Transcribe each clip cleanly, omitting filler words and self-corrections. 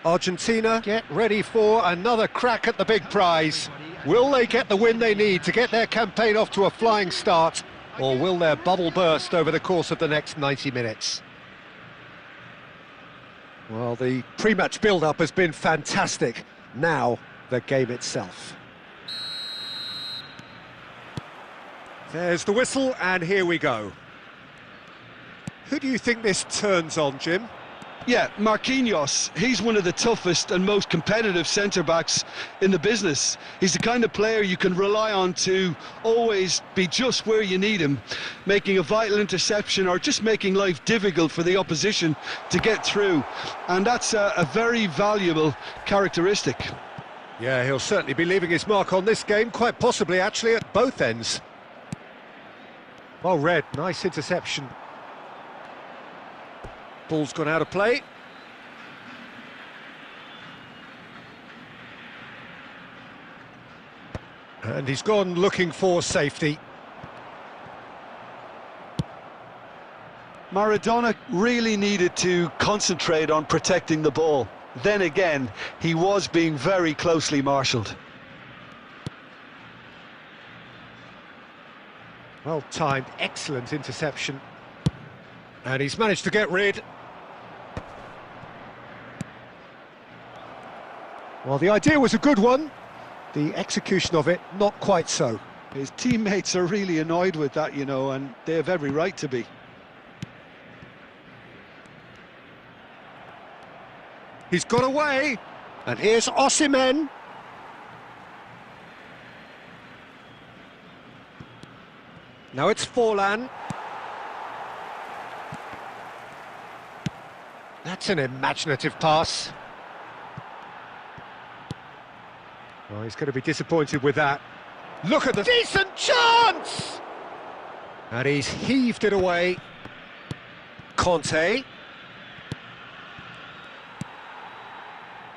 Argentina get ready for another crack at the big prize. Will they get the win they need to get their campaign off to a flying start, or will their bubble burst over the course of the next 90 minutes? Well, the pre-match build-up has been fantastic. Now, the game itself. There's the whistle, and here we go. Who do you think this turns on, Jim? Yeah, Marquinhos. He's one of the toughest and most competitive centre-backs in the business. He's the kind of player you can rely on to always be just where you need him, making a vital interception or just making life difficult for the opposition to get through. And that's a very valuable characteristic. Yeah, he'll certainly be leaving his mark on this game, quite possibly actually at both ends. Well read, nice interception. Ball's gone out of play. And he's gone looking for safety. Maradona really needed to concentrate on protecting the ball. Then again, he was being very closely marshalled. Well timed, excellent interception. And he's managed to get rid. Well, the idea was a good one. The execution of it, not quite so. His teammates are really annoyed with that, you know, and they have every right to be. He's got away. And here's Osimhen. Now it's Forlan. That's an imaginative pass. Oh, he's going to be disappointed with that. Look at the decent chance! And he's heaved it away. Conte.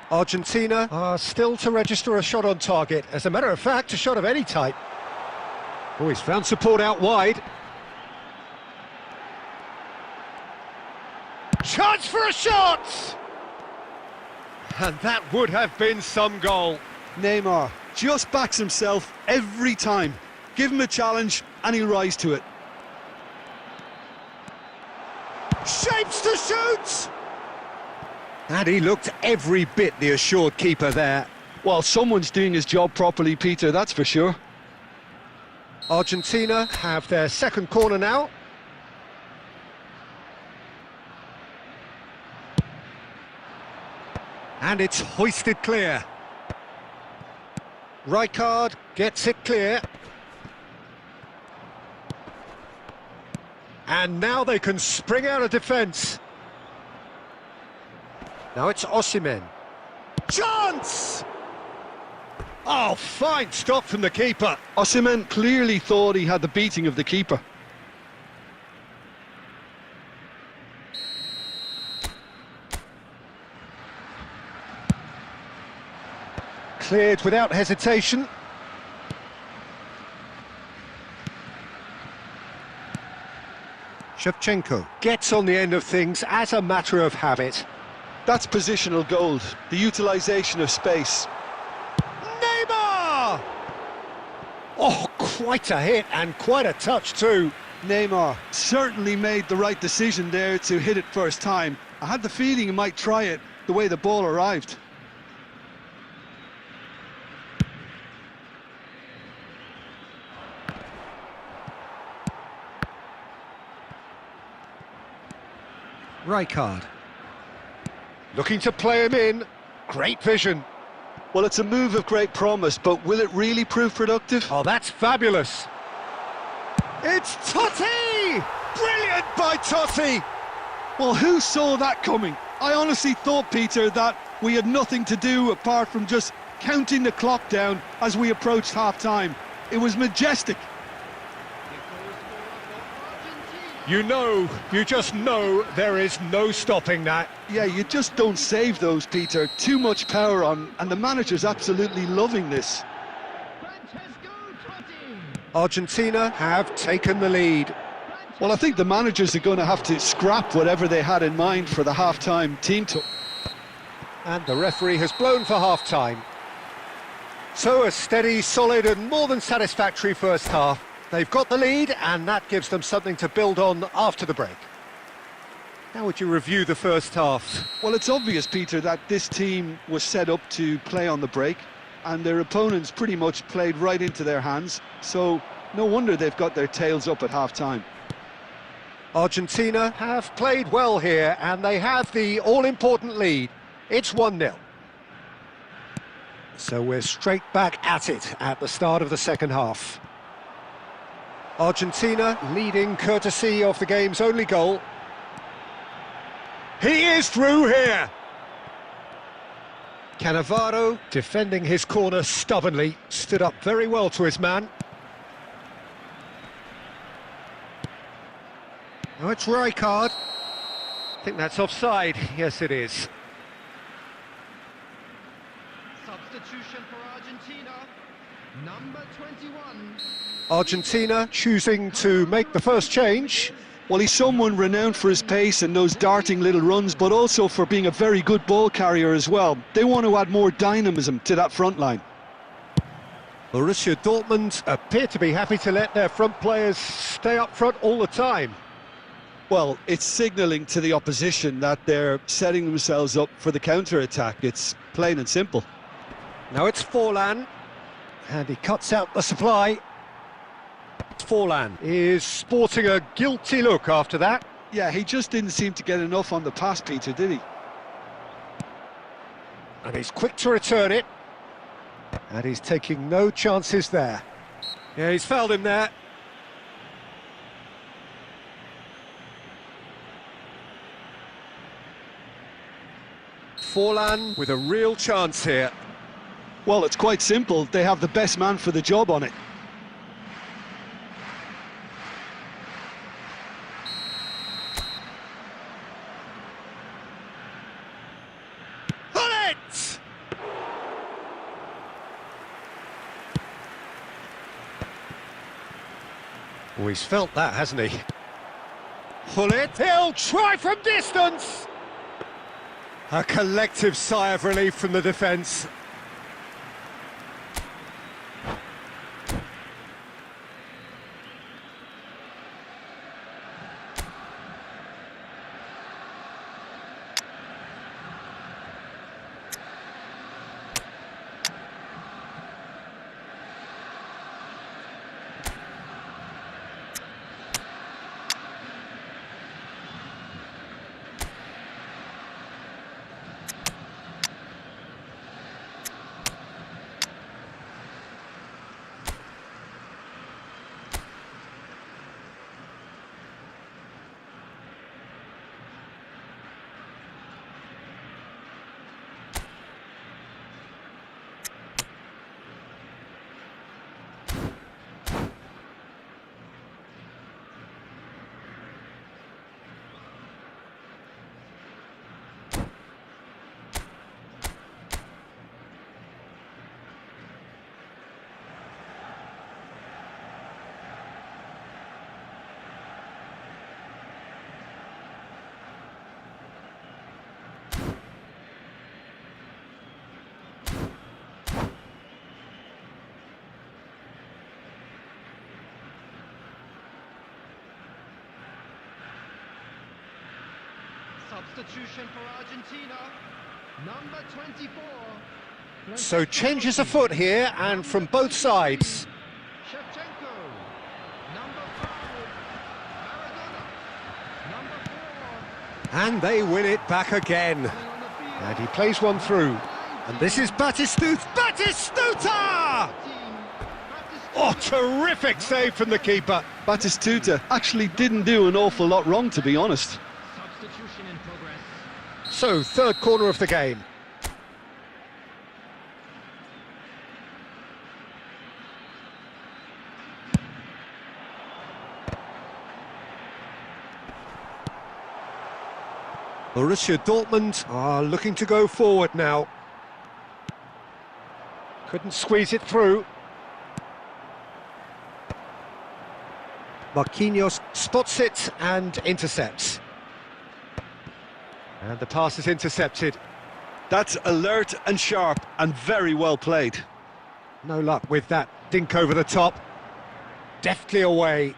Argentina are still to register a shot on target. As a matter of fact, a shot of any type. Oh, he's found support out wide. Chance for a shot! And that would have been some goal. Neymar just backs himself every time. Give him a challenge and he'll rise to it. Shapes to shoot! And he looked every bit the assured keeper there. Well, someone's doing his job properly, Peter, that's for sure. Argentina have their second corner now. And it's hoisted clear. Rijkaard gets it clear. And now they can spring out of defence. Now it's Osimhen. Chance! Oh, fine stop from the keeper. Osimhen clearly thought he had the beating of the keeper. Cleared without hesitation. Shevchenko gets on the end of things as a matter of habit. That's positional gold, the utilisation of space. Neymar! Oh, quite a hit and quite a touch too. Neymar certainly made the right decision there to hit it first time. I had the feeling he might try it the way the ball arrived. Rijkaard. Looking to play him in. Great vision. Well, it's a move of great promise, but will it really prove productive? Oh, that's fabulous. It's Totti! Brilliant by Totti! Well, who saw that coming? I honestly thought, Peter, that we had nothing to do apart from just counting the clock down as we approached half-time. It was majestic. You just know there is no stopping that. Yeah, you just don't save those, Peter. Too much power on, and the manager's absolutely loving this. Argentina have taken the lead. Well, I think the managers are going to have to scrap whatever they had in mind for the half-time team talk. And the referee has blown for half-time. So a steady, solid and more than satisfactory first half. They've got the lead and that gives them something to build on after the break. How would you review the first half? Well, it's obvious, Peter, that this team was set up to play on the break, and their opponents pretty much played right into their hands, so no wonder they've got their tails up at half-time. Argentina have played well here, and they have the all-important lead. It's 1-0. So we're straight back at it at the start of the second half. Argentina leading courtesy of the game's only goal. He is through here! Cannavaro, defending his corner stubbornly, stood up very well to his man. Oh, it's Rijkaard. I think that's offside. Yes, it is. Substitution for Argentina, number 21. Argentina choosing to make the first change. Well, he's someone renowned for his pace and those darting little runs, but also for being a very good ball carrier as well. They want to add more dynamism to that front line. Borussia Dortmund appear to be happy to let their front players stay up front all the time. Well, it's signalling to the opposition that they're setting themselves up for the counter-attack. It's plain and simple. Now it's Forlan, and he cuts out the supply. Forlan is sporting a guilty look after that. Yeah, he just didn't seem to get enough on the pass, Peter, did he? And he's quick to return it. And he's taking no chances there. Yeah, he's fouled him there. Forlan with a real chance here. Well, it's quite simple. They have the best man for the job on it. Oh, he's felt that, hasn't he? Gullit, he'll try from distance! A collective sigh of relief from the defence. Substitution for Argentina, number 24. So changes afoot here, and from both sides. Shevchenko, number 5. Maradona, number 4. And they win it back again. And he plays one through. And this is Batistuta! Batistuta! Oh, terrific save from the keeper. Batistuta actually didn't do an awful lot wrong, to be honest. Substitution in progress. So, third corner of the game. Borussia Dortmund are looking to go forward now. Couldn't squeeze it through. Marquinhos spots it and intercepts. And the pass is intercepted. That's alert and sharp and very well played. No luck with that dink over the top. Deftly away.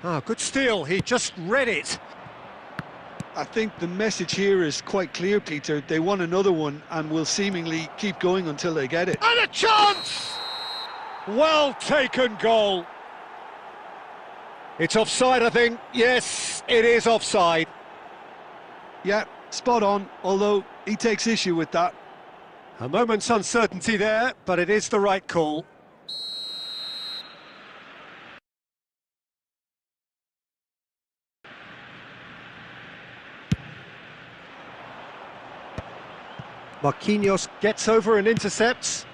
Ah, good steal, he just read it. I think the message here is quite clear, Peter. They want another one and will seemingly keep going until they get it. And a chance! Well taken goal. It's offside, I think. Yes, it is offside. Yeah, spot on, although he takes issue with that. A moment's uncertainty there, but it is the right call. Marquinhos gets over and intercepts.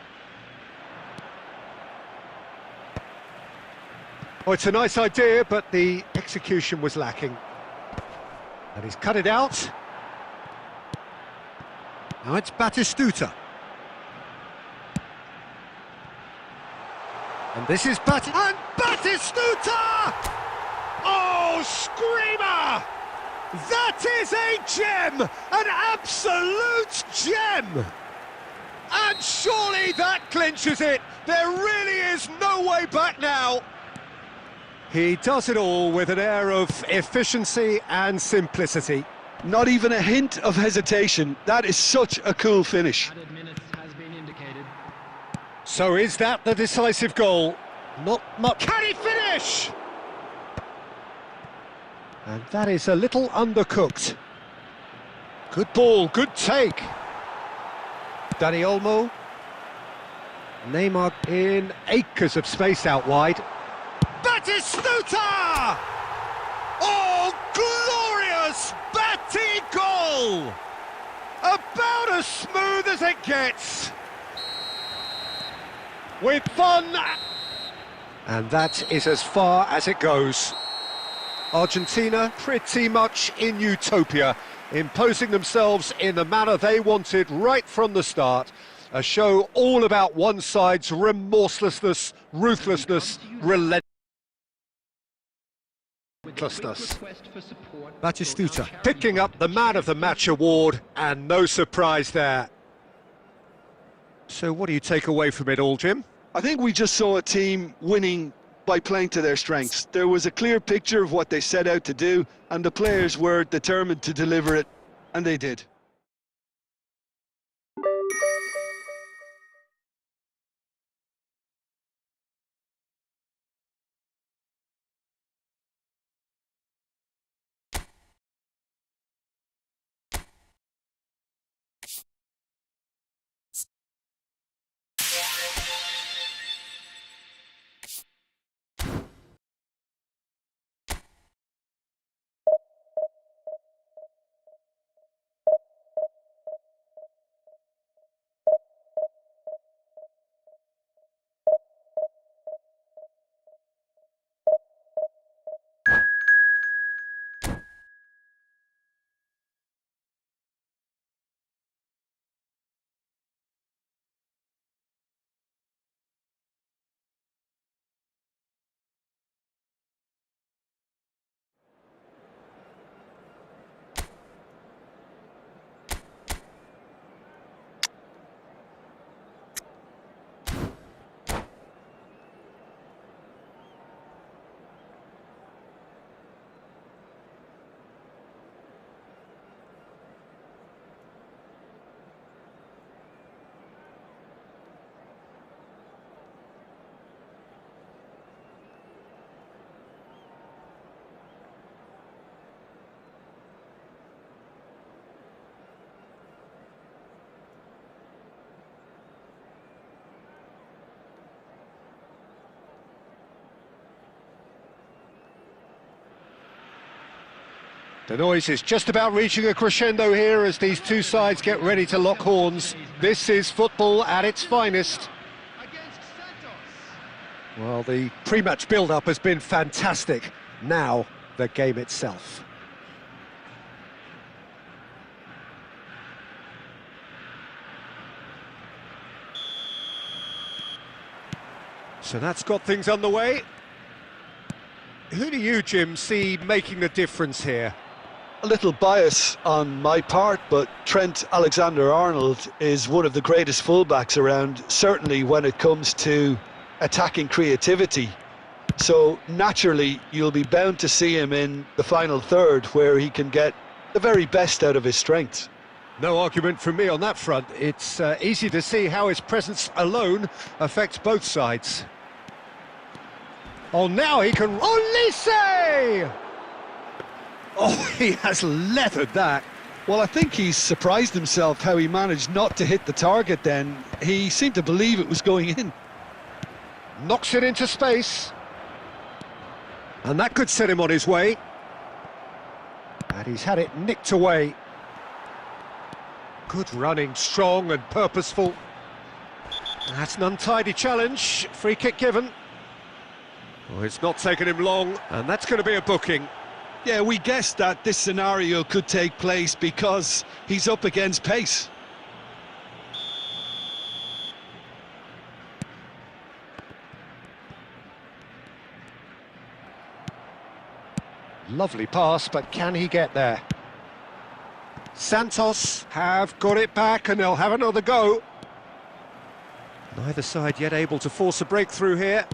Oh, it's a nice idea, but the execution was lacking. And he's cut it out. Now it's Batistuta. And this is And Batistuta! Oh, screamer! That is a gem! An absolute gem! And surely that clinches it! There really is no way back now! He does it all with an air of efficiency and simplicity. Not even a hint of hesitation. That is such a cool finish. Added minutes has been indicated. So is that the decisive goal? Not much. Can he finish? And that is a little undercooked. Good ball, good take. Dani Olmo. Neymar in acres of space out wide. Batistuta! Oh, glorious Batty goal! About as smooth as it gets. With fun. And that is as far as it goes. Argentina pretty much in utopia, imposing themselves in the manner they wanted right from the start. A show all about one side's remorselessness, ruthlessness, relentlessness. Batistuta picking up the Man of the Match award, and no surprise there. So what do you take away from it all, Jim? I think we just saw a team winning by playing to their strengths. There was a clear picture of what they set out to do, and the players were determined to deliver it, and they did. The noise is just about reaching a crescendo here as these two sides get ready to lock horns. This is football at its finest. Against Santos. Well, the pre-match build-up has been fantastic. Now, the game itself. So that's got things underway. Who do you, Jim, see making the difference here? A little bias on my part, but Trent Alexander-Arnold is one of the greatest fullbacks around, certainly when it comes to attacking creativity. So naturally, you'll be bound to see him in the final third, where he can get the very best out of his strengths. No argument from me on that front. It's easy to see how his presence alone affects both sides. Oh, now he can... Olise! Oh, he has leathered that. Well, I think he's surprised himself how he managed not to hit the target then. He seemed to believe it was going in. Knocks it into space. And that could set him on his way. And he's had it nicked away. Good running, strong and purposeful. That's an untidy challenge. Free kick given. Oh, it's not taken him long, and that's going to be a booking. Yeah, we guessed that this scenario could take place because he's up against pace. Lovely pass, but can he get there? Santos have got it back and they'll have another go. Neither side yet able to force a breakthrough here.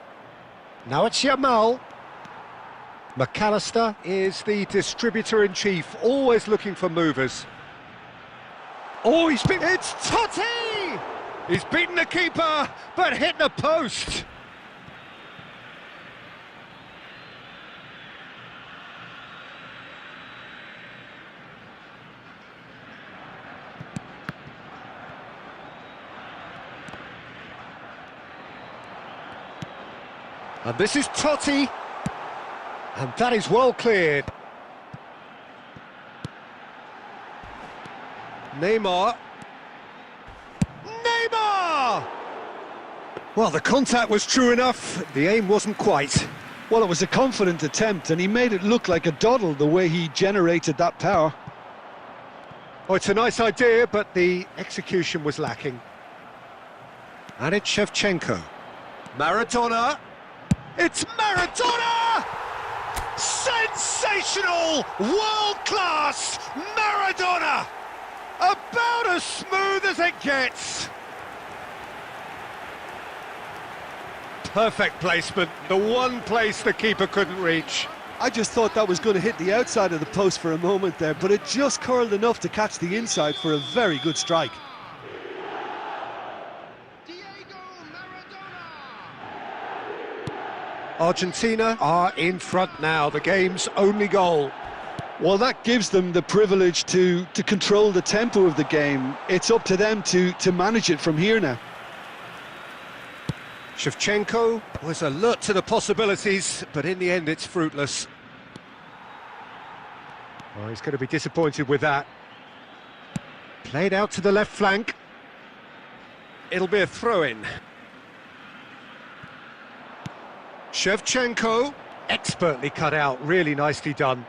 Now it's Yamal. McAllister is the distributor-in-chief, always looking for movers. Oh, it's Totti! He's beaten the keeper, but hit the post. And this is Totti. And that is well cleared. Neymar. Neymar! Well, the contact was true enough, the aim wasn't quite. Well, it was a confident attempt, and he made it look like a doddle the way he generated that power. Oh, it's a nice idea, but the execution was lacking. And it's Shevchenko. Maradona. It's Maradona! Sensational! World-class Maradona! About as smooth as it gets. Perfect placement, the one place the keeper couldn't reach. I just thought that was going to hit the outside of the post for a moment there, but it just curled enough to catch the inside for a very good strike. Argentina are in front now, the game's only goal. Well, that gives them the privilege to control the tempo of the game. It's up to them to manage it from here now. Shevchenko was alert to the possibilities, but in the end it's fruitless. Oh, he's going to be disappointed with that. Played out to the left flank. It'll be a throw-in. Shevchenko, expertly cut out, really nicely done.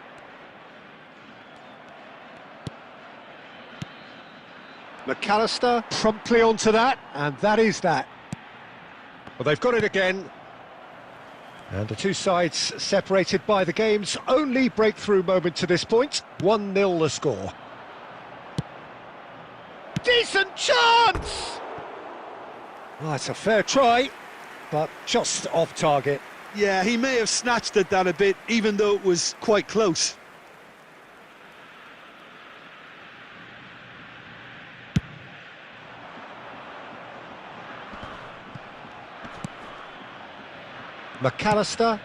McAllister promptly onto that, and that is that. Well, they've got it again. And the two sides separated by the game's only breakthrough moment to this point. 1-0 the score. Decent chance! Well, it's a fair try, but just off target. Yeah, he may have snatched at that a bit, even though it was quite close. McAllister,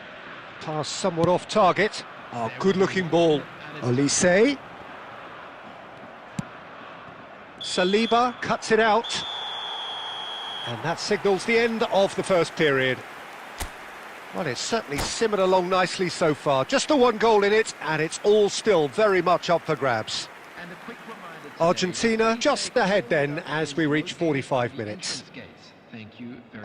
pass somewhat off target. Oh, good-looking ball. Olise. Saliba cuts it out. And that signals the end of the first period. Well, it's certainly simmered along nicely so far. Just the one goal in it, and it's all still very much up for grabs. Argentina just ahead then as we reach 45 minutes.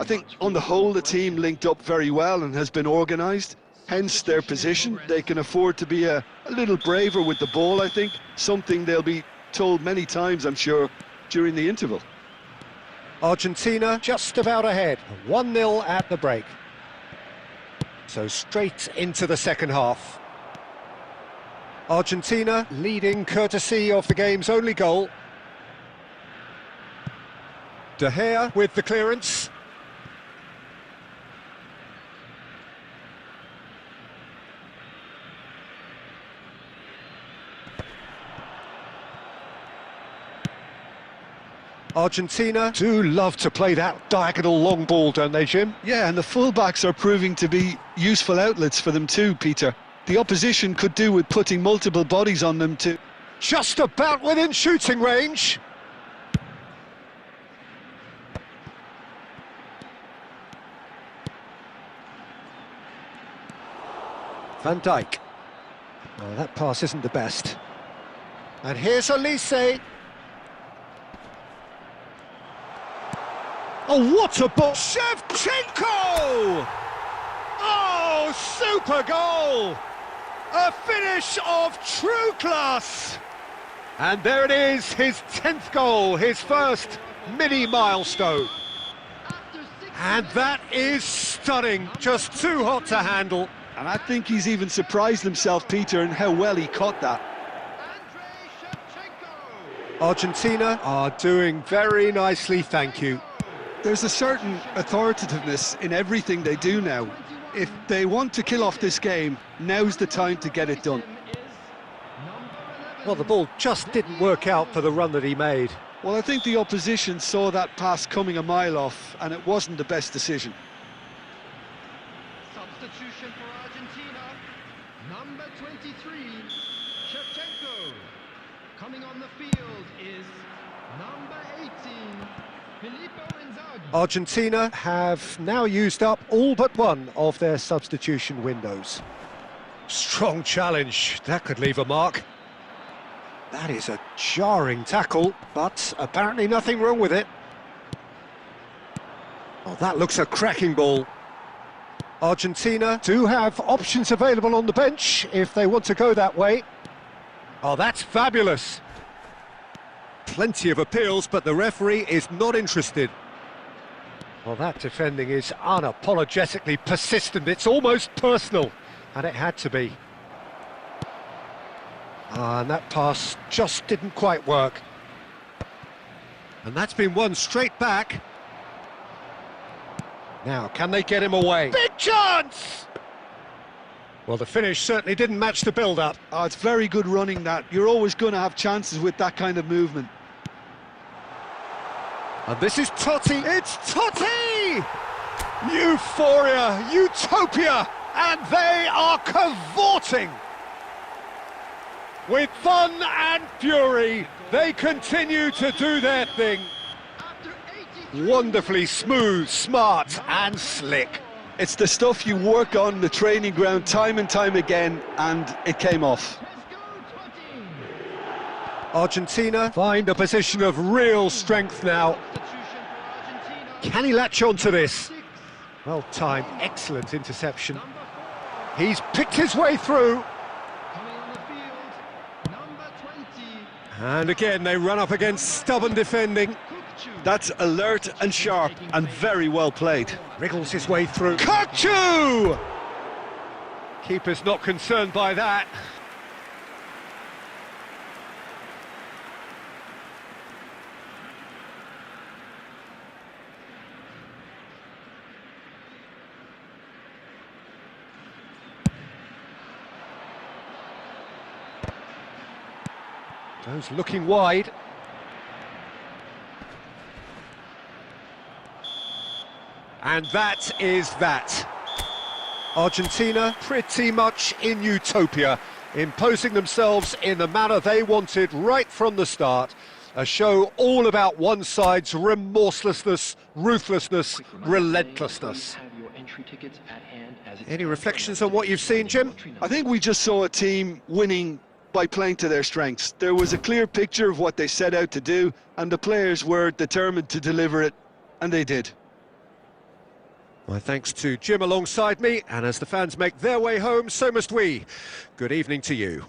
I think on the whole the team linked up very well and has been organised, hence their position. They can afford to be a little braver with the ball, I think, something they'll be told many times, I'm sure, during the interval. Argentina just about ahead, 1-0 at the break. So straight into the second half. Argentina leading courtesy of the game's only goal. De Gea with the clearance. Argentina do love to play that diagonal long ball, don't they, Jim? Yeah, and the fullbacks are proving to be useful outlets for them too, Peter. The opposition could do with putting multiple bodies on them too. Just about within shooting range. Van Dijk. Oh, that pass isn't the best. And here's Olise. Oh, what a ball! Shevchenko! Oh, super goal! A finish of true class! And there it is, his 10th goal, his first mini milestone. And that is stunning, just too hot to handle. And I think he's even surprised himself, Peter, in how well he caught that. Argentina are doing very nicely, thank you. There's a certain authoritativeness in everything they do now. If they want to kill off this game, now's the time to get it done. Well, the ball just didn't work out for the run that he made. Well, I think the opposition saw that pass coming a mile off, and it wasn't the best decision. Substitution for Argentina. Number 23, Shevchenko. Coming on the field is number 18, Filippo Inzaghi. Argentina have now used up all but one of their substitution windows. Strong challenge, that could leave a mark. That is a jarring tackle, but apparently nothing wrong with it. Oh, that looks a cracking ball. Argentina do have options available on the bench if they want to go that way. Oh, that's fabulous. Plenty of appeals, but the referee is not interested. Well, that defending is unapologetically persistent. It's almost personal, and it had to be. And that pass just didn't quite work. And that's been won straight back. Now, can they get him away? Big chance! Well, the finish certainly didn't match the build-up. Oh, it's very good running, that. You're always going to have chances with that kind of movement. And this is Totti. It's Totti! Euphoria, utopia, and they are cavorting. With fun and fury, they continue to do their thing. Wonderfully smooth, smart and slick. It's the stuff you work on the training ground time and time again, and it came off. Argentina find a position of real strength now. Can he latch on to this? Well timed, excellent interception. He's picked his way through. And again, they run up against stubborn defending. That's alert and sharp and very well played. Wriggles his way through. Kachu! Keeper's not concerned by that. Goes looking wide. And that is that. Argentina pretty much in utopia, imposing themselves in the manner they wanted right from the start. A show all about one side's remorselessness, ruthlessness, relentlessness. Any reflections on what you've seen, Jim? I think we just saw a team winning by playing to their strengths. There was a clear picture of what they set out to do, and the players were determined to deliver it, and they did. My thanks to Jim alongside me, and as the fans make their way home, so must we. Good evening to you.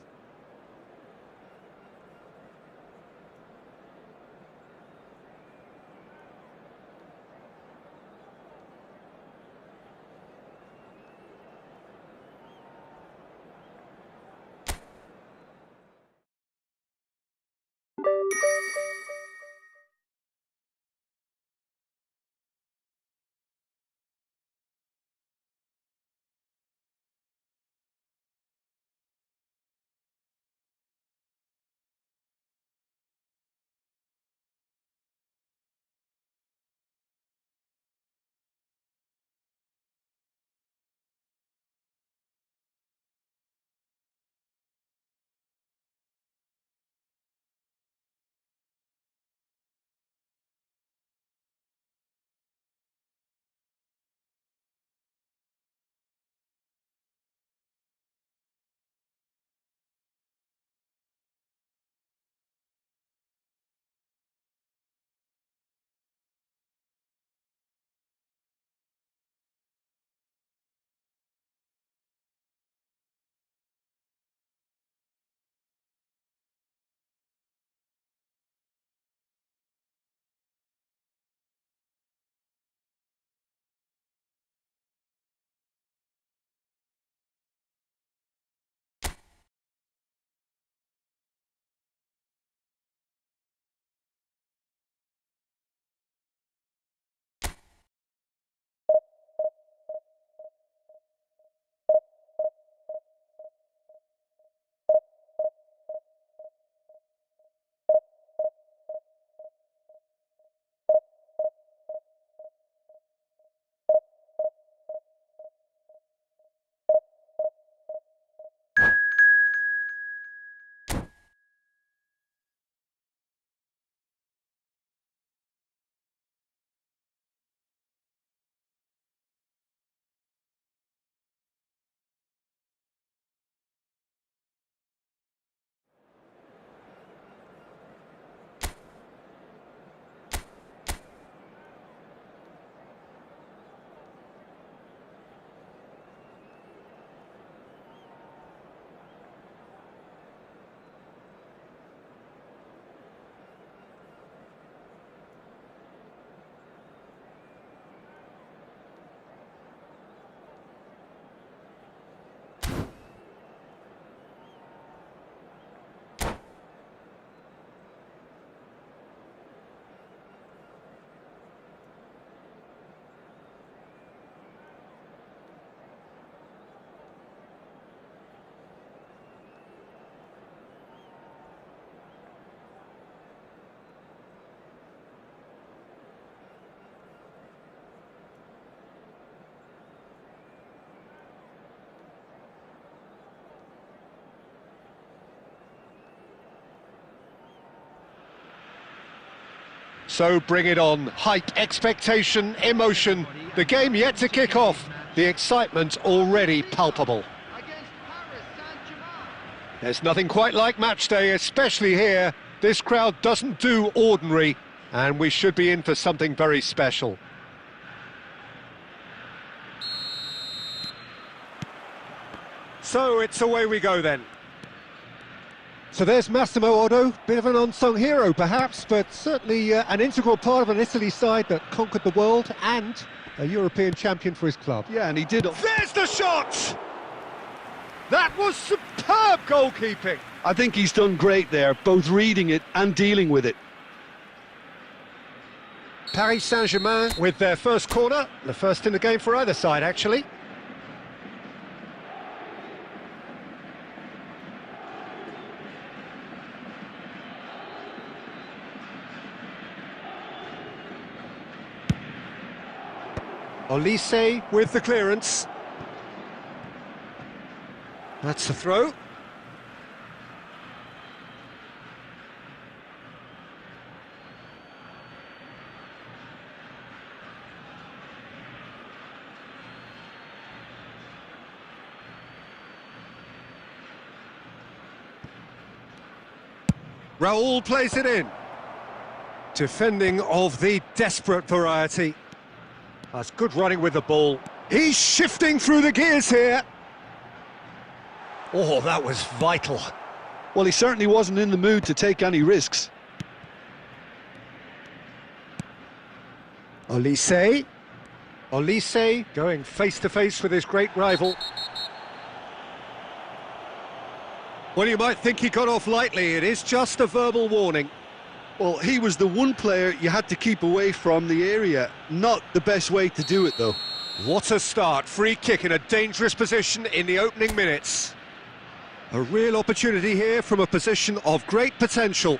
So bring it on. Hype, expectation, emotion. The game yet to kick off. The excitement already palpable. Against Paris Saint-Germain. There's nothing quite like match day, especially here. This crowd doesn't do ordinary, and we should be in for something very special. So it's away we go then. So there's Massimo Otto, bit of an unsung hero perhaps, but certainly an integral part of an Italy side that conquered the world and a European champion for his club. Yeah, and he did. There's the shot! That was superb goalkeeping! I think he's done great there, both reading it and dealing with it. Paris Saint-Germain with their first corner, the first in the game for either side actually. Olise with the clearance. That's the throw. Raul plays it in. Defending of the desperate variety. That's good running with the ball. He's shifting through the gears here. Oh, that was vital. Well, he certainly wasn't in the mood to take any risks. Olise. Olise going face-to-face with his great rival. Well, you might think he got off lightly. It is just a verbal warning. Well, he was the one player you had to keep away from the area. Not the best way to do it, though. What a start. Free kick in a dangerous position in the opening minutes. A real opportunity here from a position of great potential.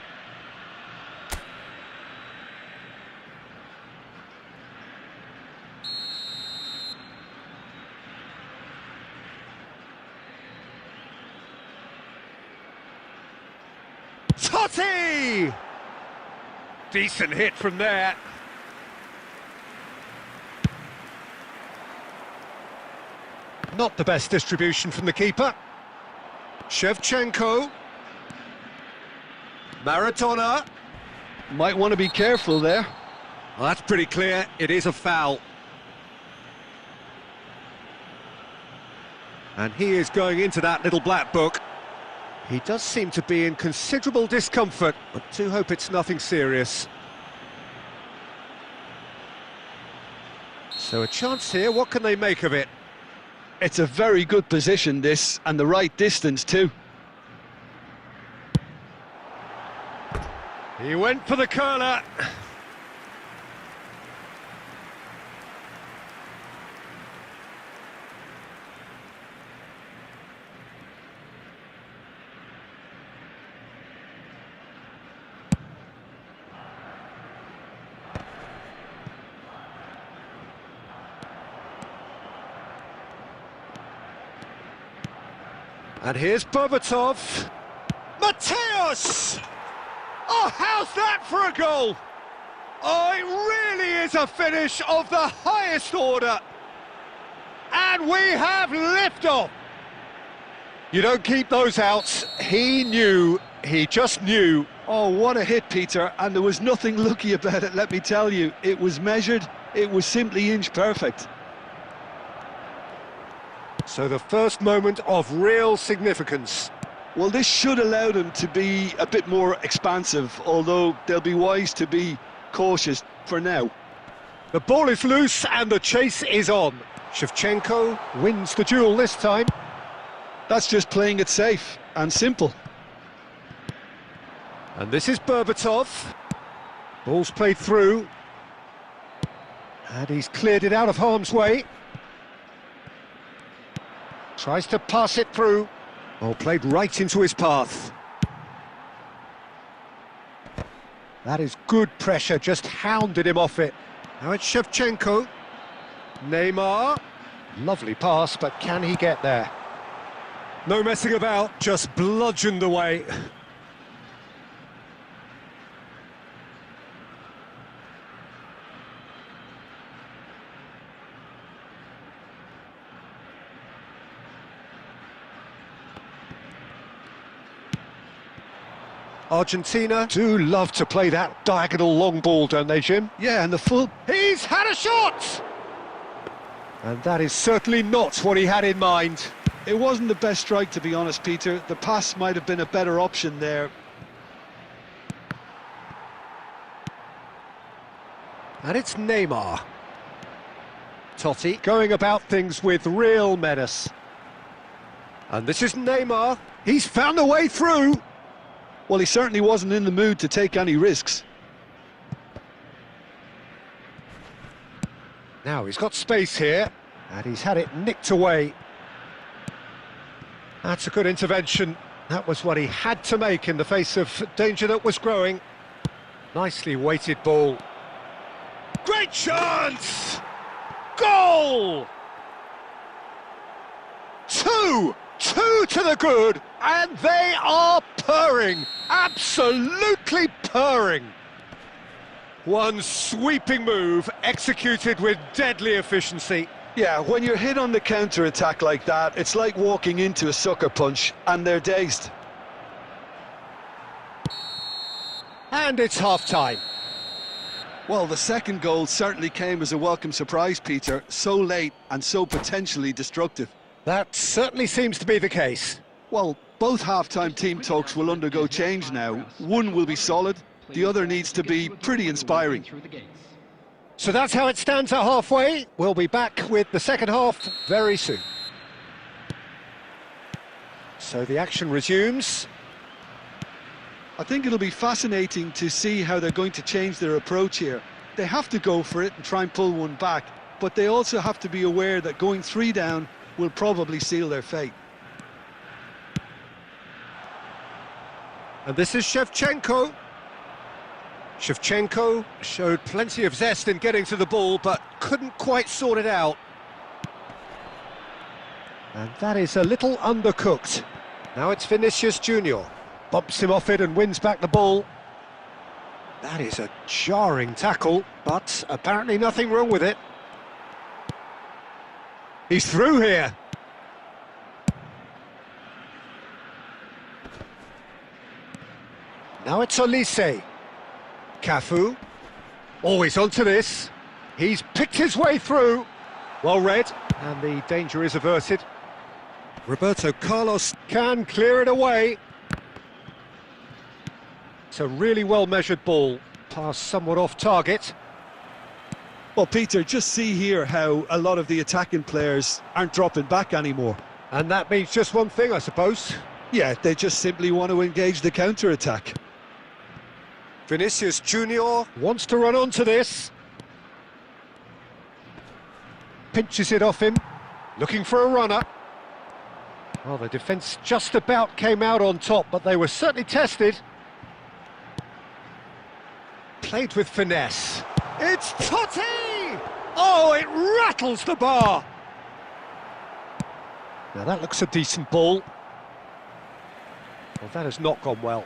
Totti! Decent hit from there. Not the best distribution from the keeper. Shevchenko. Maradona. Might want to be careful there. Well, that's pretty clear. It is a foul. And he is going into that little black book. He does seem to be in considerable discomfort, but do hope it's nothing serious. So a chance here, what can they make of it? It's a very good position, this, and the right distance too. He went for the curler. And here's Berbatov. Mateus! Oh, how's that for a goal? Oh, it really is a finish of the highest order. And we have liftoff. You don't keep those outs. He knew, he just knew. Oh, what a hit, Peter, and there was nothing lucky about it, let me tell you. It was measured, it was simply inch perfect. So the first moment of real significance. Well, this should allow them to be a bit more expansive, although they'll be wise to be cautious for now. The ball is loose and the chase is on. Shevchenko wins the duel this time. That's just playing it safe and simple. And this is Berbatov. Ball's played through. And he's cleared it out of harm's way. Tries to pass it through. Oh, played right into his path. That is good pressure, just hounded him off it. Now it's Shevchenko. Neymar. Lovely pass, but can he get there? No messing about, just bludgeoned away. Argentina do love to play that diagonal long ball, don't they, Jim? Yeah, and the full... He's had a shot! And that is certainly not what he had in mind. It wasn't the best strike, to be honest, Peter. The pass might have been a better option there. And it's Neymar. Totti going about things with real menace. And this is Neymar. He's found a way through. Well, he certainly wasn't in the mood to take any risks. Now he's got space here, and he's had it nicked away. That's a good intervention. That was what he had to make in the face of danger that was growing. Nicely weighted ball. Great chance! Goal! Two to the good, and they are purring, absolutely purring. One sweeping move, executed with deadly efficiency. Yeah, when you're hit on the counter-attack like that, it's like walking into a sucker punch, and they're dazed. And it's half-time. Well, the second goal certainly came as a welcome surprise, Peter. So late and so potentially destructive. That certainly seems to be the case. Well, both half-time team talks will undergo change now. One will be solid, the other needs to be pretty inspiring. So that's how it stands at halfway. We'll be back with the second half very soon. So the action resumes. I think it'll be fascinating to see how they're going to change their approach here. They have to go for it and try and pull one back, but they also have to be aware that going 3 down will probably seal their fate. And this is Shevchenko. Shevchenko showed plenty of zest in getting to the ball, but couldn't quite sort it out. And that is a little undercooked. Now it's Vinicius Junior. Bumps him off it and wins back the ball. That is a jarring tackle, but apparently nothing wrong with it. He's through here. Now it's Olise. Cafu. Always onto this. He's picked his way through. Well read, and the danger is averted. Roberto Carlos can clear it away. It's a really well-measured ball. Pass somewhat off target. Well, Peter, just see here how a lot of the attacking players aren't dropping back anymore. And that means just one thing, I suppose. Yeah, they just simply want to engage the counter-attack. Vinicius Junior wants to run onto this. Pinches it off him, looking for a runner. Well, the defence just about came out on top, but they were certainly tested. Played with finesse. It's Totti! Oh, it rattles the bar! Now that looks a decent ball. Well, that has not gone well.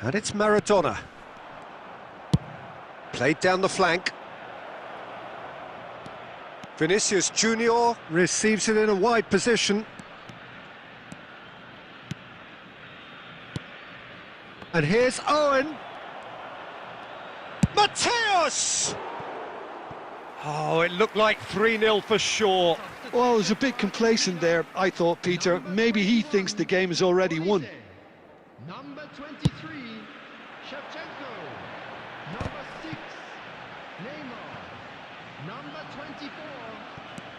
And it's Maradona. Played down the flank. Vinicius Junior receives it in a wide position. And here's Owen. Mateus! Oh, it looked like 3-0 for sure. Well, I was a bit complacent there, I thought, Peter. Maybe he thinks the game is already won. Number 23, Shevchenko. Number 6, Neymar. Number 24,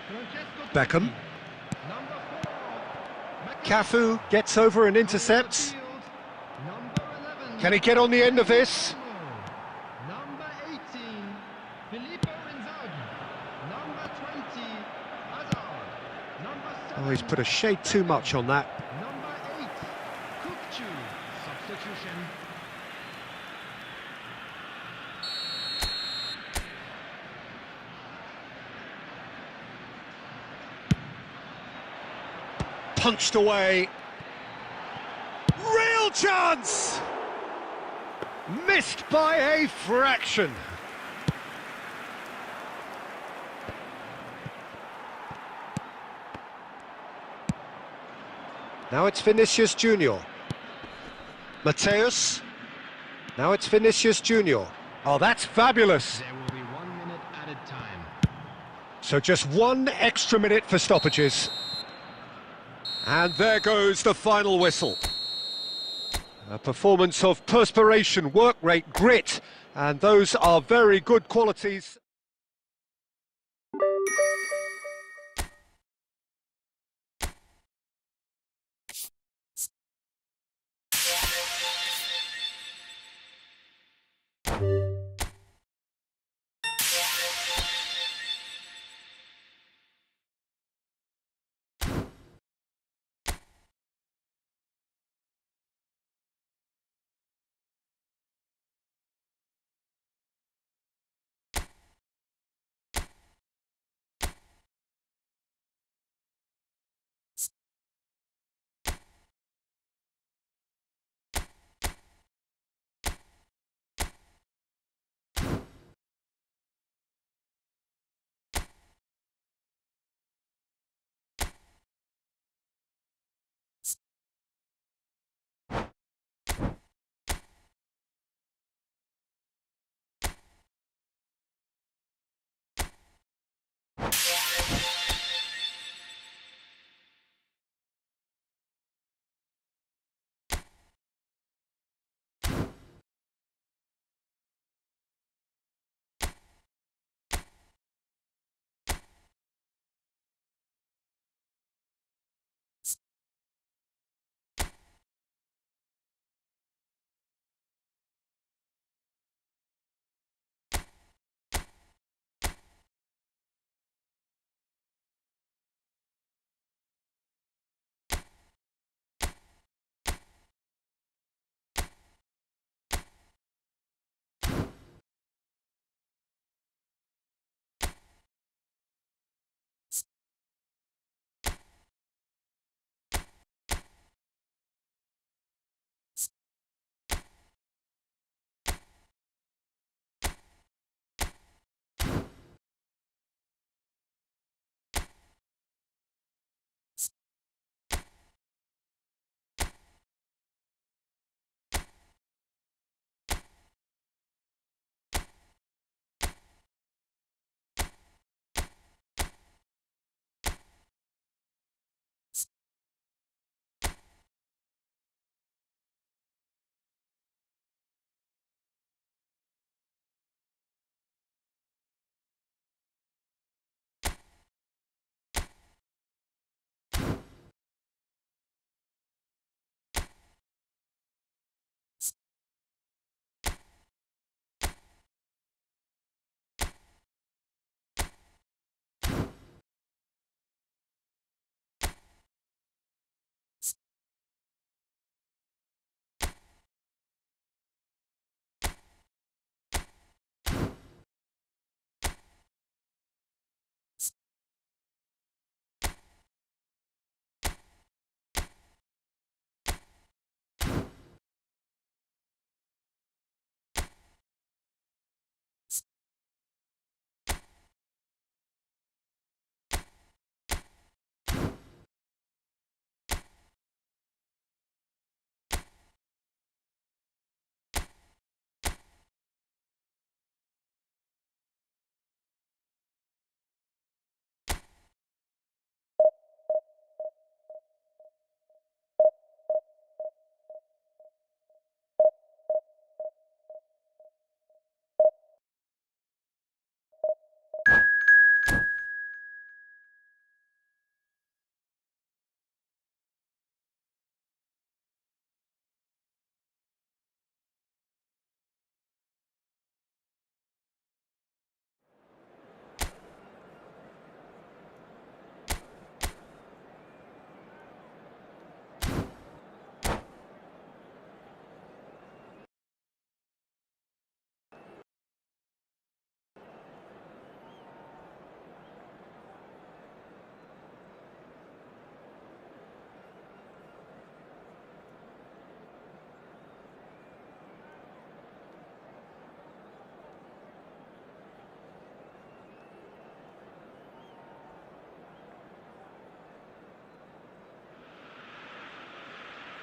Francesco Beckham. Totti. Number 4, Cafu gets over and intercepts. Number 11, Can he get on the end of this? Number 18, Filippo Inzaghi. Number 20, Hazard. Number 7, Oh, he's put a shade too much on that. Number 8, Kukçu. Substitution. Punched away. Real chance! Missed by a fraction. Now it's Vinicius Junior. Mateus. Now it's Vinicius Junior. Oh, that's fabulous. There will be 1 minute added time. So just 1 extra minute for stoppages. And there goes the final whistle. A performance of perspiration, work rate, grit, and those are very good qualities.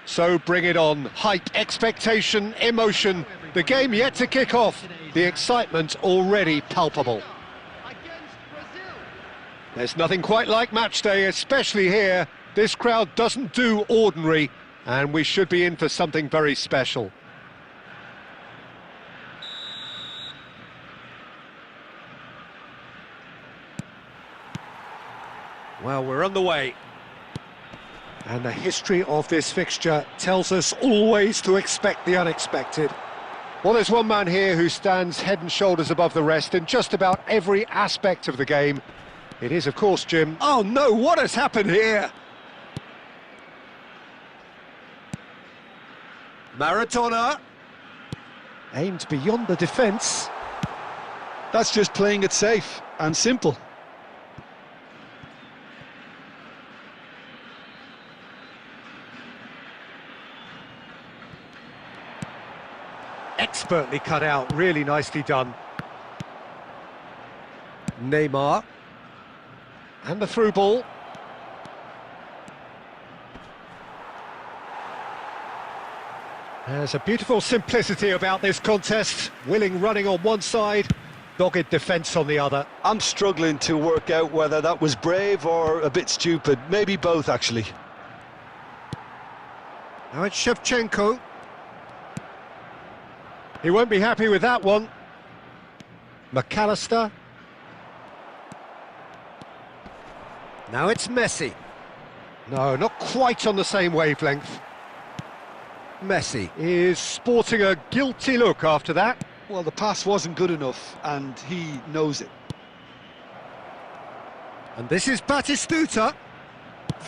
So bring it on. Hype, expectation, emotion. The game yet to kick off. The excitement already palpable. There's nothing quite like match day, especially here. This crowd doesn't do ordinary, and we should be in for something very special. Well, we're on the way. And the history of this fixture tells us always to expect the unexpected. Well, there's one man here who stands head and shoulders above the rest in just about every aspect of the game. It is, of course, Jim. Oh no, what has happened here? Maradona. Aimed beyond the defence. That's just playing it safe and simple. Expertly cut out, really nicely done. Neymar. And the through ball. There's a beautiful simplicity about this contest. Willing running on one side, dogged defence on the other. I'm struggling to work out whether that was brave or a bit stupid. Maybe both, actually. Now it's Shevchenko. He won't be happy with that one. McAllister. Now it's Messi. No, not quite on the same wavelength. Messi is sporting a guilty look after that. Well, the pass wasn't good enough, and he knows it. And this is Batistuta.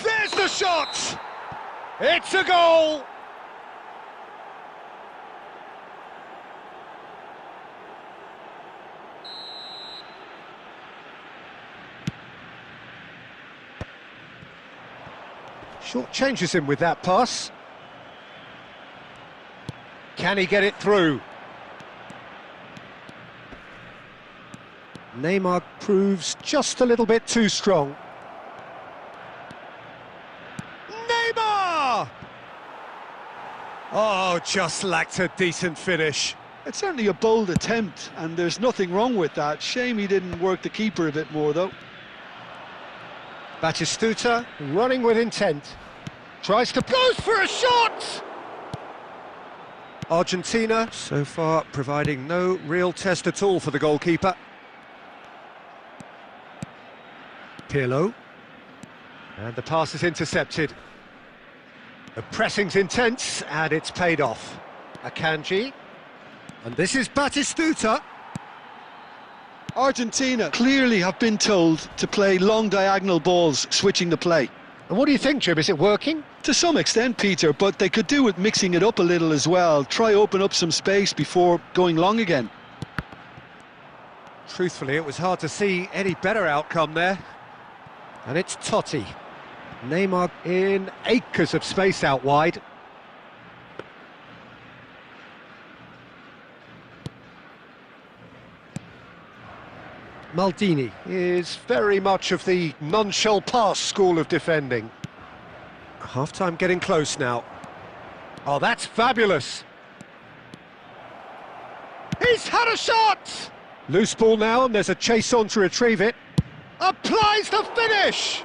There's the shot! It's a goal! Short changes him with that pass. Can he get it through? Neymar proves just a little bit too strong. Neymar! Oh, just lacked a decent finish. It's certainly a bold attempt, and there's nothing wrong with that. Shame he didn't work the keeper a bit more, though. Batistuta running with intent. Tries to... goes for a shot! Argentina, so far, providing no real test at all for the goalkeeper. Pirlo. And the pass is intercepted. The pressing's intense, and it's paid off. Akanji. And this is Batistuta. Argentina clearly have been told to play long diagonal balls, switching the play. And what do you think, Jim? Is it working? To some extent, Peter, but they could do with mixing it up a little as well. Try open up some space before going long again. Truthfully, it was hard to see any better outcome there. And it's Totti. Neymar in acres of space out wide. Maldini is very much of the non-shell pass school of defending. Half-time getting close now. Oh, that's fabulous! He's had a shot! Loose ball now, and there's a chase on to retrieve it. Applies the finish!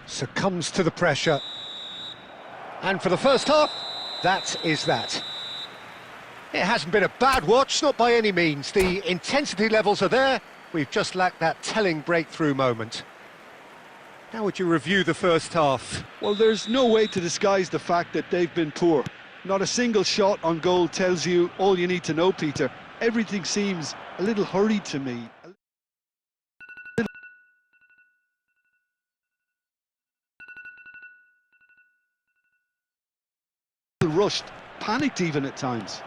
Succumbs to the pressure. And for the first half, that is that. It hasn't been a bad watch, not by any means. The intensity levels are there. We've just lacked that telling breakthrough moment. How would you review the first half? Well, there's no way to disguise the fact that they've been poor. Not a single shot on goal tells you all you need to know, Peter. Everything seems a little hurried to me. Rushed, panicked even at times.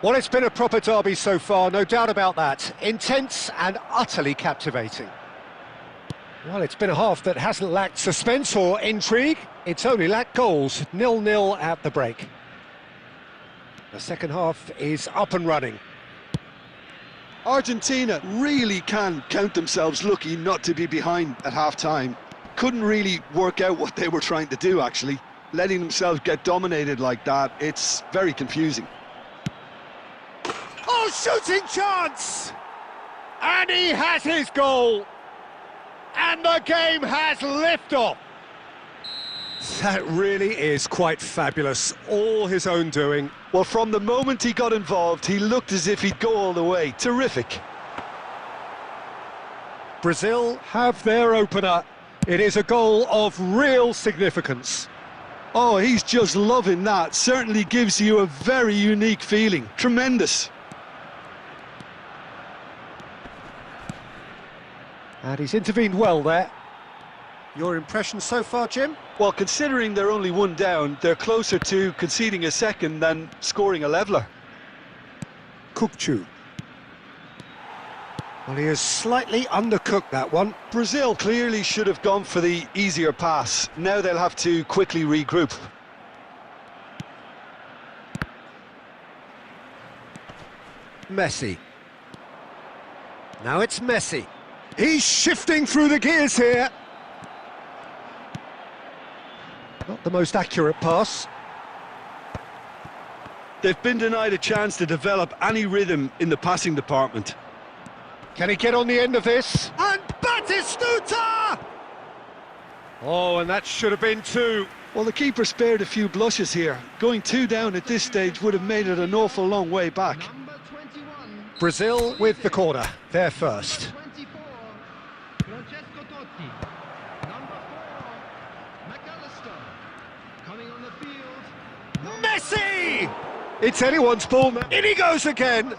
Well, it's been a proper derby so far, no doubt about that. Intense and utterly captivating. Well, it's been a half that hasn't lacked suspense or intrigue. It's only lacked goals. 0-0 at the break. The second half is up and running. Argentina really can count themselves lucky not to be behind at half-time. Couldn't really work out what they were trying to do, actually. Letting themselves get dominated like that, it's very confusing. Oh, shooting chance! And he has his goal! And the game has liftoff! That really is quite fabulous. All his own doing. Well, from the moment he got involved, he looked as if he'd go all the way. Terrific. Brazil have their opener. It is a goal of real significance. Oh, he's just loving that. Certainly gives you a very unique feeling. Tremendous. And he's intervened well there. Your impression so far, Jim? Well, considering they're only one down, they're closer to conceding a second than scoring a leveller. Kukçu. Well, he has slightly undercooked that one. Brazil clearly should have gone for the easier pass. Now they'll have to quickly regroup. Messi. Now it's Messi. He's shifting through the gears here. Not the most accurate pass. They've been denied a chance to develop any rhythm in the passing department. Can he get on the end of this? And Batistuta! Oh, and that should have been two. Well, the keeper spared a few blushes here. Going 2 down at this stage would have made it an awful long way back. Number 21. Brazil with the corner. They're first. 24. Francesco Totti. Number 4. McAllister. Coming on the field. Messi! It's anyone's ball now. In he goes again. 7.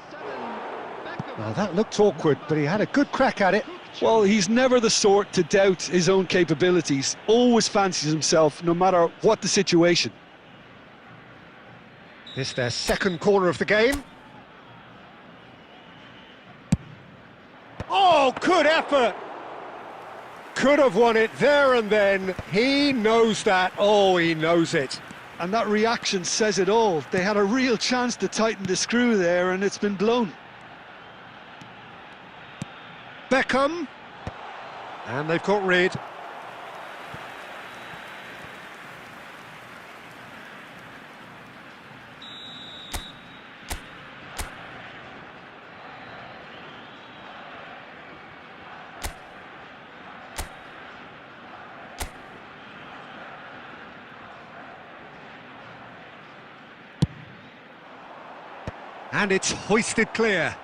Beckham. Well, that looked awkward, but he had a good crack at it. Well, he's never the sort to doubt his own capabilities. Always fancies himself, no matter what the situation. It's their second corner of the game. Oh, good effort! Could have won it there and then. He knows that. Oh, he knows it. And that reaction says it all. They had a real chance to tighten the screw there, and it's been blown. Beckham. And they've got rid. And it's hoisted clear.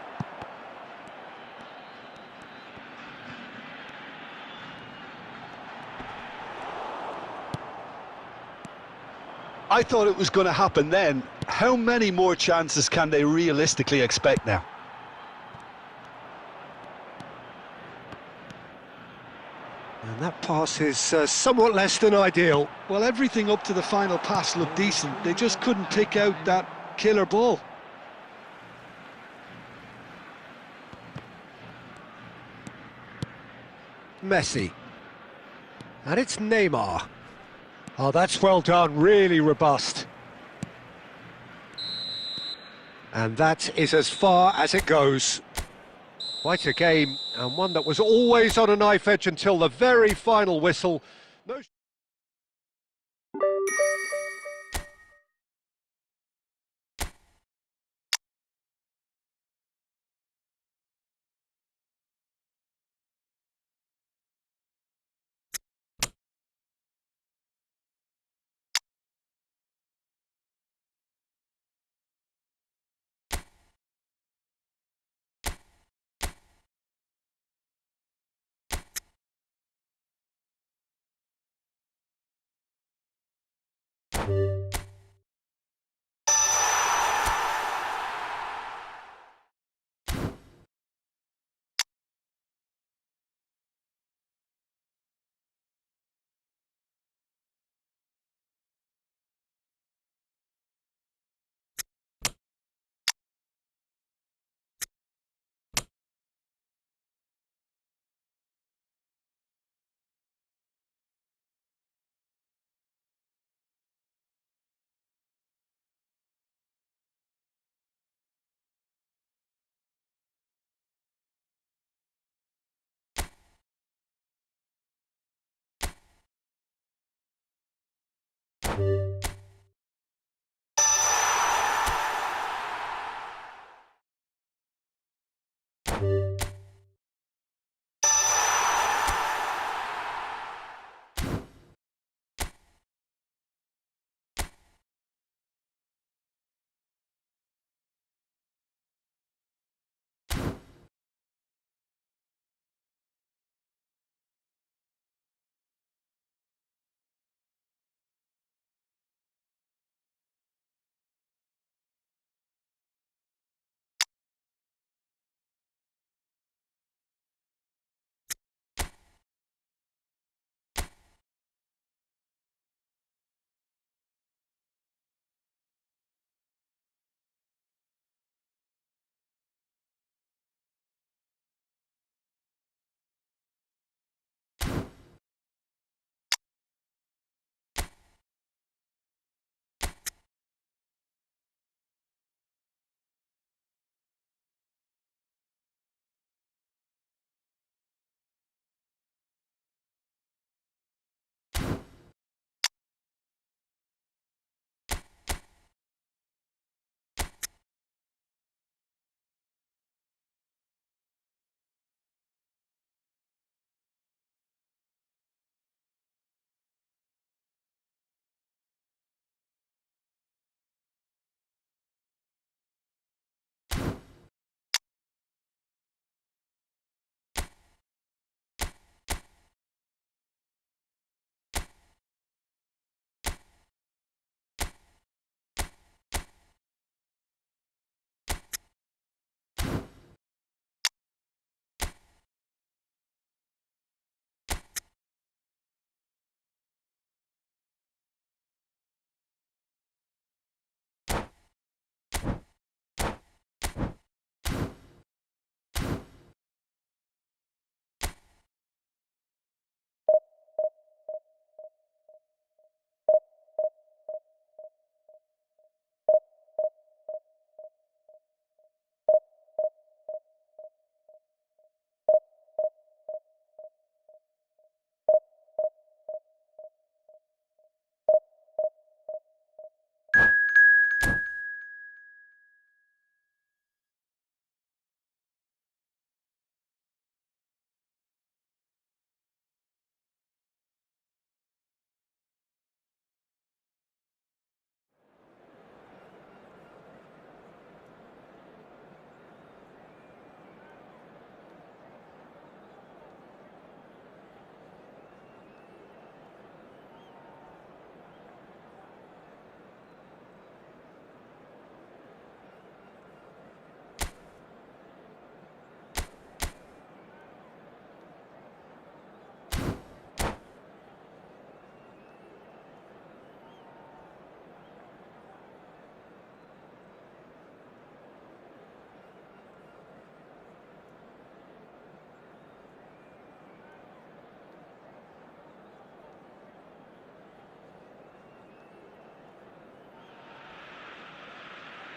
I thought it was going to happen then. How many more chances can they realistically expect now? And that pass is somewhat less than ideal. Well, everything up to the final pass looked decent. They just couldn't pick out that killer ball. Messi. And it's Neymar. Oh, that's well done, really robust. And that is as far as it goes. Quite a game, and one that was always on a knife edge until the very final whistle. No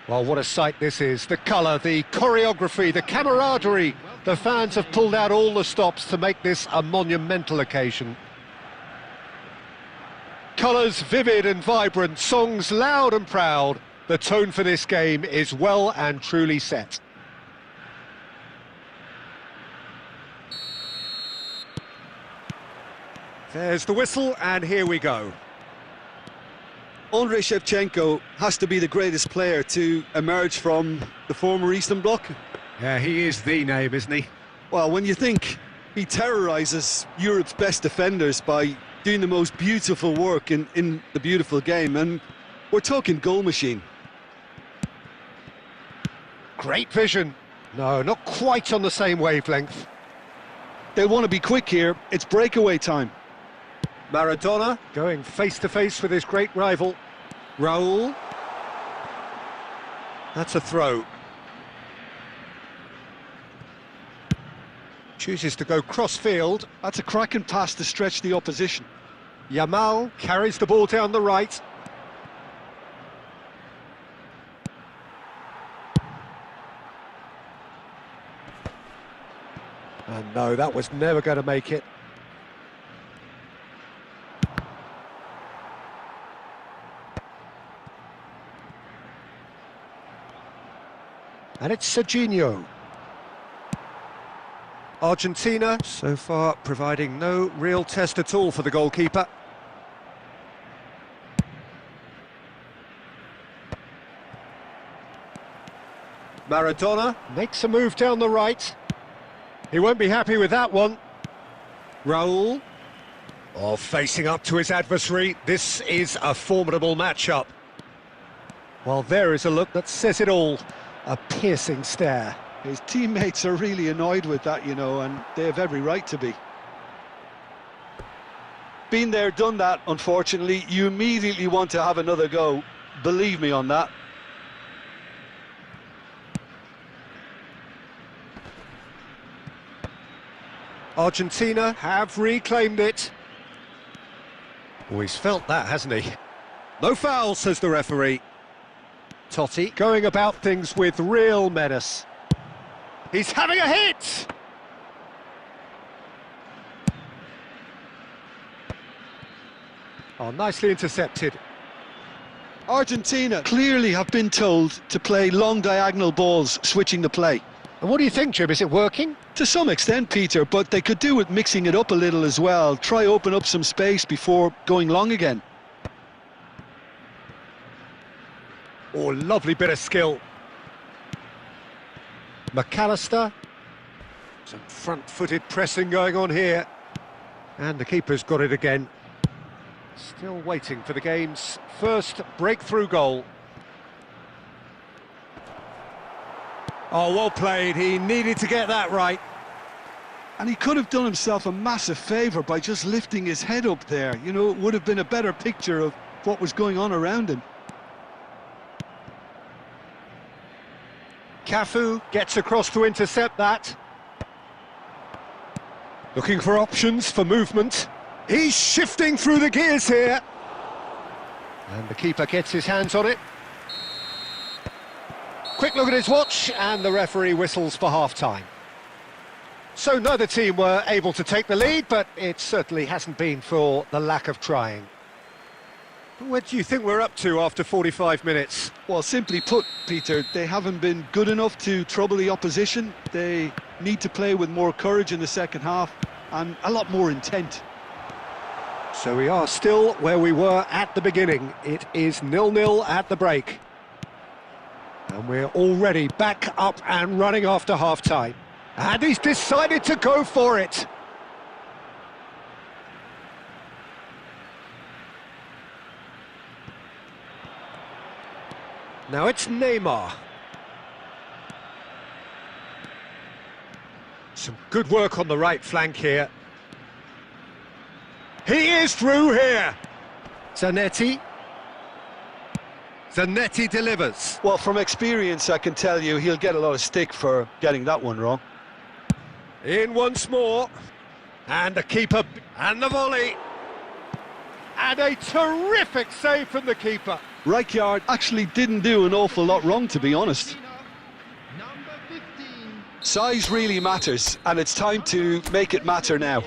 Well, what a sight this is. The colour, the choreography, the camaraderie. The fans have pulled out all the stops to make this a monumental occasion. Colours vivid and vibrant, songs loud and proud. The tone for this game is well and truly set. There's the whistle, and here we go. Andrei Shevchenko has to be the greatest player to emerge from the former Eastern Bloc. Yeah, he is the name, isn't he? Well, when you think he terrorises Europe's best defenders by doing the most beautiful work in the beautiful game, and we're talking goal machine. Great vision. No, not quite on the same wavelength. They'll want to be quick here. It's breakaway time. Maradona going face-to-face with his great rival. Raul. That's a throw. Chooses to go cross-field. That's a cracking pass to stretch the opposition. Yamal carries the ball down the right. And no, that was never going to make it. And it's Serginho. Argentina, so far, providing no real test at all for the goalkeeper. Maradona makes a move down the right. He won't be happy with that one. Raul. Oh, facing up to his adversary. This is a formidable matchup. Well, there is a look that says it all. A piercing stare. His teammates are really annoyed with that, you know, and they have every right to be. Been there, done that, unfortunately. You immediately want to have another go. Believe me on that. Argentina have reclaimed it. Oh, he's felt that, hasn't he? No foul, says the referee. Totti going about things with real menace. He's having a hit! Oh, nicely intercepted. Argentina clearly have been told to play long diagonal balls, switching the play. And what do you think, Jim? Is it working? To some extent, Peter, but they could do with mixing it up a little as well. Try open up some space before going long again. Oh, lovely bit of skill. McAllister. Some front-footed pressing going on here. And the keeper's got it again. Still waiting for the game's first breakthrough goal. Oh, well played. He needed to get that right. And he could have done himself a massive favour by just lifting his head up there. You know, it would have been a better picture of what was going on around him. Cafu gets across to intercept that. Looking for options for movement. He's shifting through the gears here. And the keeper gets his hands on it. Quick look at his watch, and the referee whistles for half-time. So neither team were able to take the lead, but it certainly hasn't been for the lack of trying. What do you think we're up to after 45 minutes? Well, simply put, Peter, they haven't been good enough to trouble the opposition. They need to play with more courage in the second half and a lot more intent. So we are still where we were at the beginning. It is 0-0 at the break. And we're already back up and running after half-time. And he's decided to go for it. Now it's Neymar. Some good work on the right flank here. He is through here. Zanetti. Zanetti delivers. Well, from experience, I can tell you he'll get a lot of stick for getting that one wrong. In once more. And the keeper. And the volley. And a terrific save from the keeper. Rijkaard actually didn't do an awful lot wrong, to be honest. Number 15. Size really matters, and it's time to make it matter now.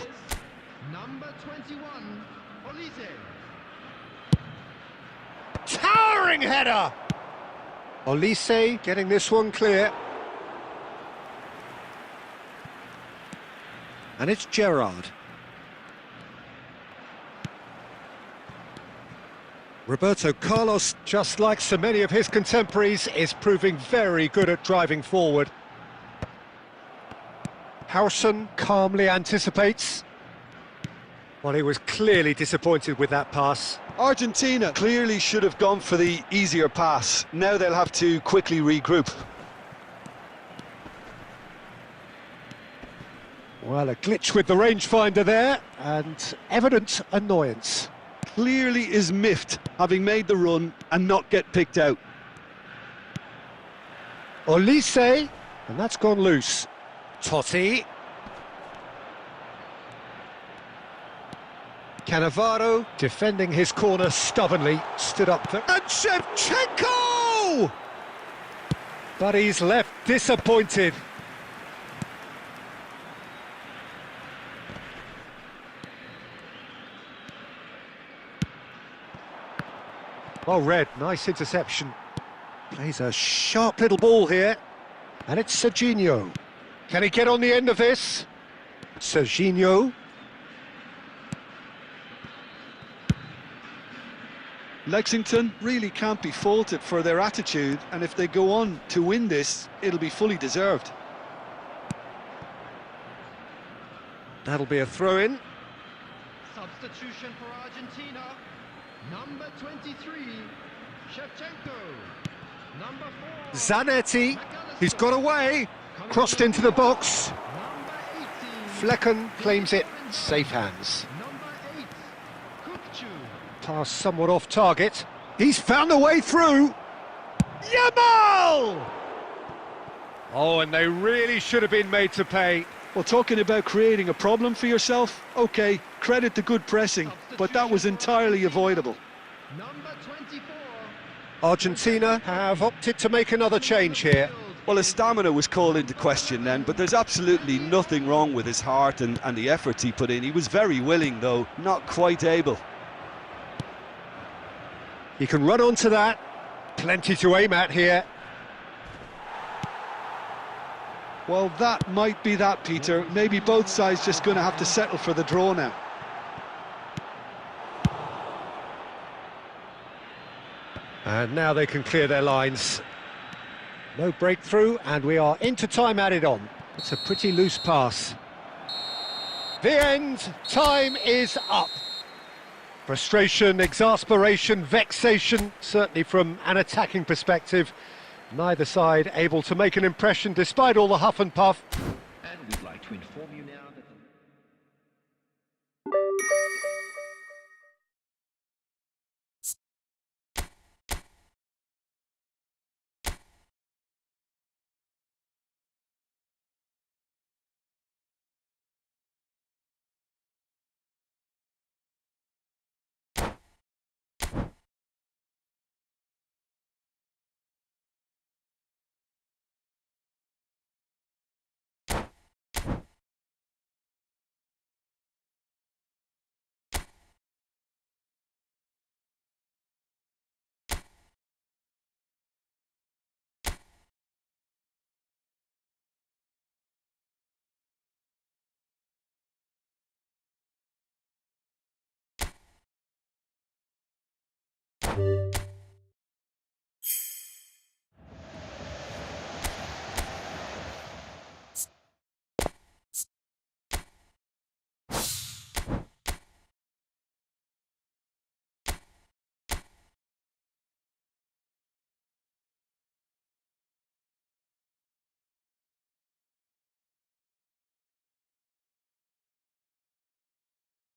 Number 21. Olise. Towering header! Olise getting this one clear. And it's Gerrard. Roberto Carlos, just like so many of his contemporaries, is proving very good at driving forward. Howson calmly anticipates. Well, he was clearly disappointed with that pass. Argentina clearly should have gone for the easier pass. Now they'll have to quickly regroup. Well, a glitch with the rangefinder there, and evident annoyance. Clearly is miffed, having made the run and not get picked out. Olise, and that's gone loose. Totti. Cannavaro, defending his corner stubbornly, stood up there. And Shevchenko! But he's left disappointed. Well read, nice interception. Plays a sharp little ball here. And it's Serginho. Can he get on the end of this? Serginho. Lexington really can't be faulted for their attitude, and if they go on to win this, it'll be fully deserved. That'll be a throw-in. Substitution for Argentina. Number 23, Shevchenko. Number 4, Zanetti. He's got away. Crossed into the box. Number 18, Flecken claims it. Safe hands. Number 8, Kukcu. Pass somewhat off target. He's found a way through. Yamal! Oh, and they really should have been made to pay. Well, talking about creating a problem for yourself, okay, credit the good pressing, but that was entirely avoidable. Number 24, Argentina have opted to make another change here. Well, his stamina was called into question then, but there's absolutely nothing wrong with his heart and the efforts he put in. He was very willing, though, not quite able. He can run onto that. Plenty to aim at here. Well, that might be that, Peter. Maybe both sides just going to have to settle for the draw now. And now they can clear their lines. No breakthrough, and we are into time added on. It's a pretty loose pass. The end. Time is up. Frustration, exasperation, vexation, certainly from an attacking perspective. Neither side able to make an impression despite all the huff and puff. And we'd like to inform you now that